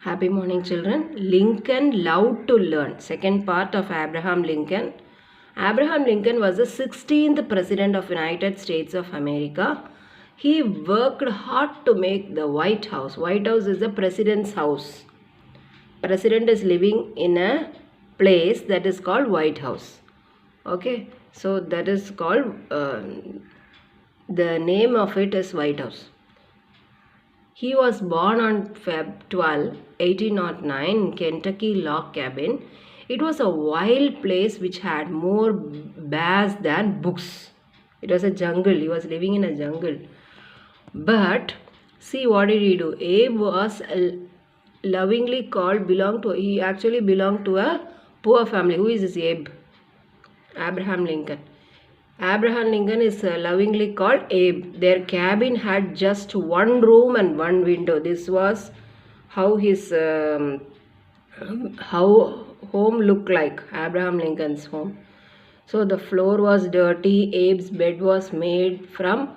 Happy morning, children. Lincoln loved to learn. Second part of Abraham Lincoln. Abraham Lincoln was the 16th President of United States of America. He worked hard to make the White House. White House is the President's house. President is living in a place that is called White House. Okay, so that is called, the name of it is White House. He was born on Feb 12, 1809 in Kentucky log cabin. It was a wild place which had more bears than books. It was a jungle. He was living in a jungle. But see, what did he do? Abe was lovingly called, he actually belonged to a poor family. Who is this Abe? Abraham Lincoln. Abraham Lincoln is lovingly called Abe. Their cabin had just one room and one window. This was how his how home looked like, Abraham Lincoln's home. So the floor was dirty. Abe's bed was made from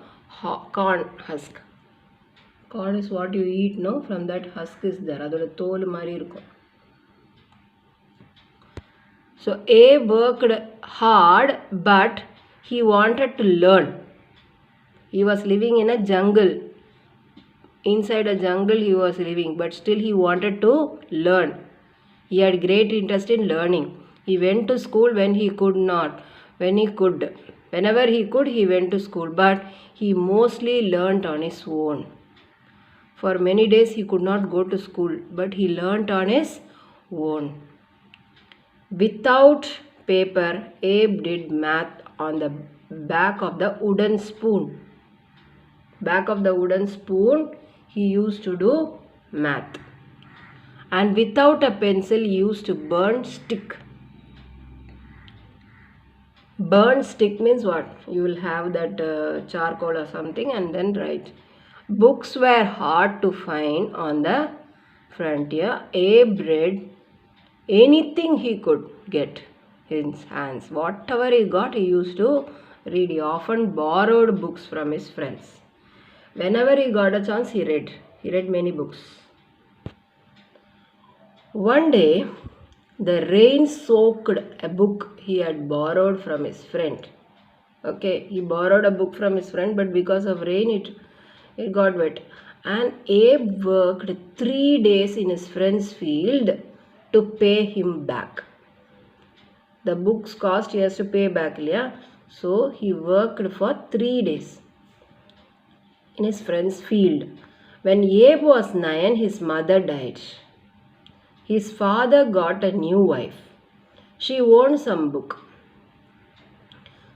corn husk. Corn is what you eat, no? From that husk is there. Adoda tol mari irukum. So Abe worked hard, but he wanted to learn. He was living in a jungle. Inside a jungle he was living, but still he wanted to learn. He had great interest in learning. He went to school when he could not. Whenever he could, he went to school, but he mostly learnt on his own. For many days he could not go to school, but he learnt on his own. Without paper, Abe did math on the back of the wooden spoon. Back of the wooden spoon, he used to do math. And without a pencil, he used to burn stick. Burn stick means what? You will have that charcoal or something and then write. Books were hard to find on the frontier. Abe read anything he could get in his hands. Whatever he got, he used to read. He often borrowed books from his friends. Whenever he got a chance, he read. He read many books. One day, the rain soaked a book he had borrowed from his friend. Okay, he borrowed a book from his friend, but because of rain, it got wet. And Abe worked 3 days in his friend's field to pay him back. The book's cost he has to pay back, yeah? So he worked for 3 days in his friend's field. When Abe was 9, his mother died. His father got a new wife. She owned some book.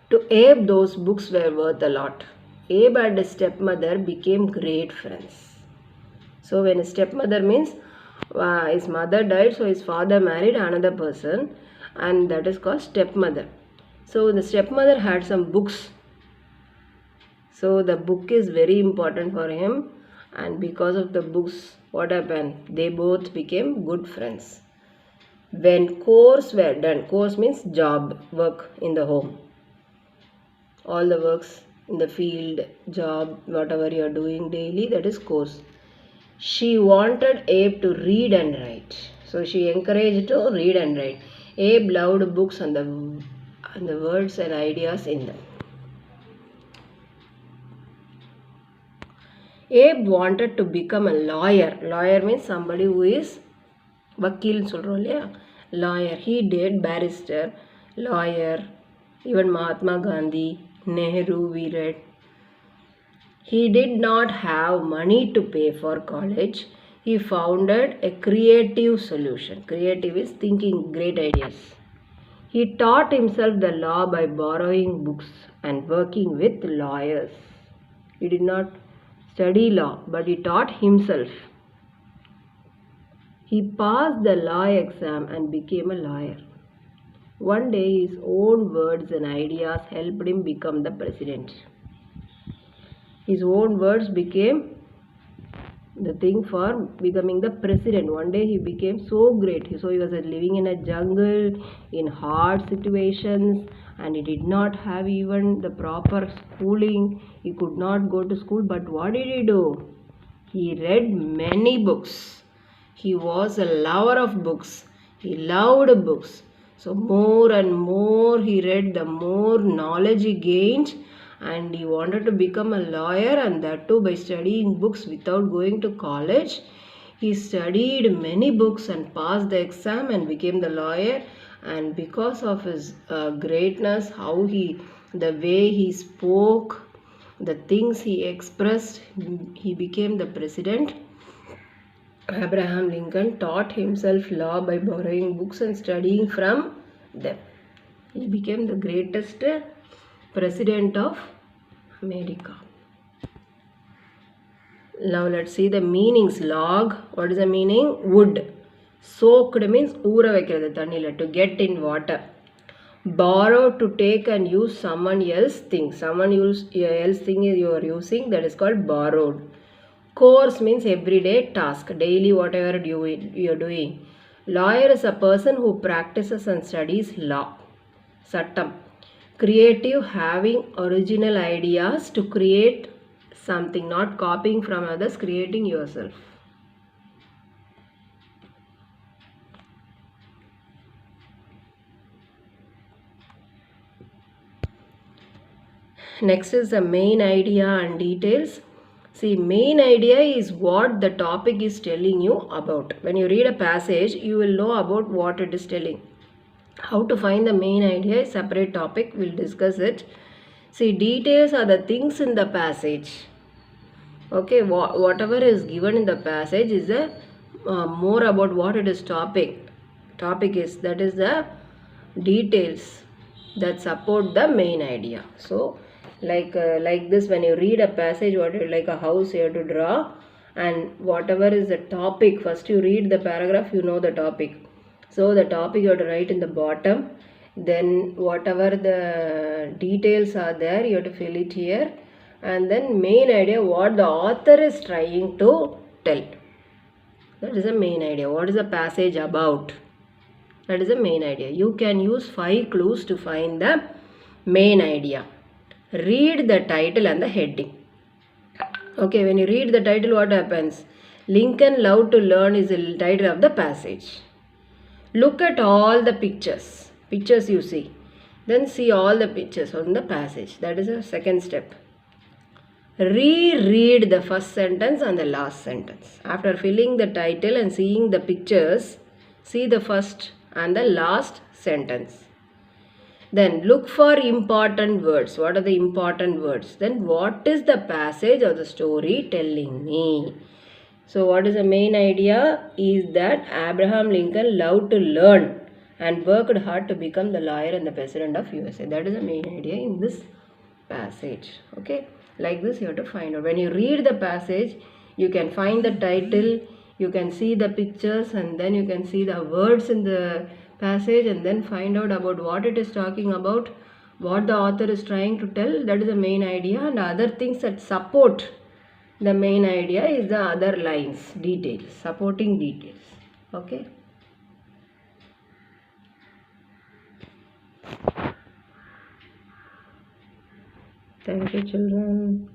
To Abe, those books were worth a lot. Abe and his stepmother became great friends. So when his stepmother means his mother died, so his father married another person, and that is called stepmother. So the stepmother had some books. So the book is very important for him, and because of the books, what happened? They both became good friends. When chores were done, chores means job, work in the home. All the works in the field, job, whatever you are doing daily, that is chores. She wanted Abe to read and write. So she encouraged to read and write. Abe loved books and the words and ideas in them. Abe wanted to become a lawyer. Lawyer means somebody who is vakil solron illaya. Lawyer. He did barrister, lawyer, even Mahatma Gandhi, Nehru we read. He did not have money to pay for college. He founded a creative solution. Creative is thinking great ideas. He taught himself the law by borrowing books and working with lawyers. He did not study law, but he taught himself. He passed the law exam and became a lawyer. One day, his own words and ideas helped him become the president. His own words became the thing for becoming the president. One day he became so great. So he was living in a jungle, in hard situations, and he did not have even the proper schooling. He could not go to school, but what did he do? He read many books. He was a lover of books. He loved books. So more and more he read, the more knowledge he gained, and he wanted to become a lawyer, and that too by studying books without going to college. He studied many books and passed the exam and became the lawyer. And because of his greatness, the way he spoke, the things he expressed, he became the president. Abraham Lincoln taught himself law by borrowing books and studying from them. He became the greatest president of America. Now let's see the meanings. Log, what is the meaning? Wood. Soaked means ஊற வைக்கிறது தண்ணில, to get in water. Borrow, to take and use someone else thing. Someone else thing you are using, that is called borrowed. Course means everyday task, daily whatever you are doing. Lawyer is a person who practices and studies law. Sattam. Creative, having original ideas to create something, not copying from others, creating yourself. Next is the main idea and details. See, main idea is what the topic is telling you about. When you read a passage, you will know about what it is telling. How to find the main idea is a separate topic. We'll discuss it. See, details are the things in the passage. Okay, whatever is given in the passage is more about what it is topic is. That is the details that support the main idea. So, like this, when you read a passage, like a house you have to draw, and whatever is the topic, first you read the paragraph, you know the topic. So the topic you have to write in the bottom, then whatever the details are there, you have to fill it here, and then main idea, what the author is trying to tell. That is the main idea. What is the passage about? That is the main idea. You can use 5 clues to find the main idea. Read the title and the heading. Okay, when you read the title, what happens? Lincoln Loved to Learn is the title of the passage. Look at all the pictures you see. Then see all the pictures on the passage. That is the second step. Reread the first sentence and the last sentence. After filling the title and seeing the pictures, see the first and the last sentence. Then look for important words. What are the important words? Then what is the passage or the story telling me? So what is the main idea? Is that Abraham Lincoln loved to learn and worked hard to become the lawyer and the president of USA. That is the main idea in this passage. Okay, like this you have to find out. When you read the passage, you can find the title, you can see the pictures, and then you can see the words in the passage, and then find out about what it is talking about, what the author is trying to tell. That is the main idea, and other things that support the main idea is the other lines, details, supporting details. Okay. Thank you, children.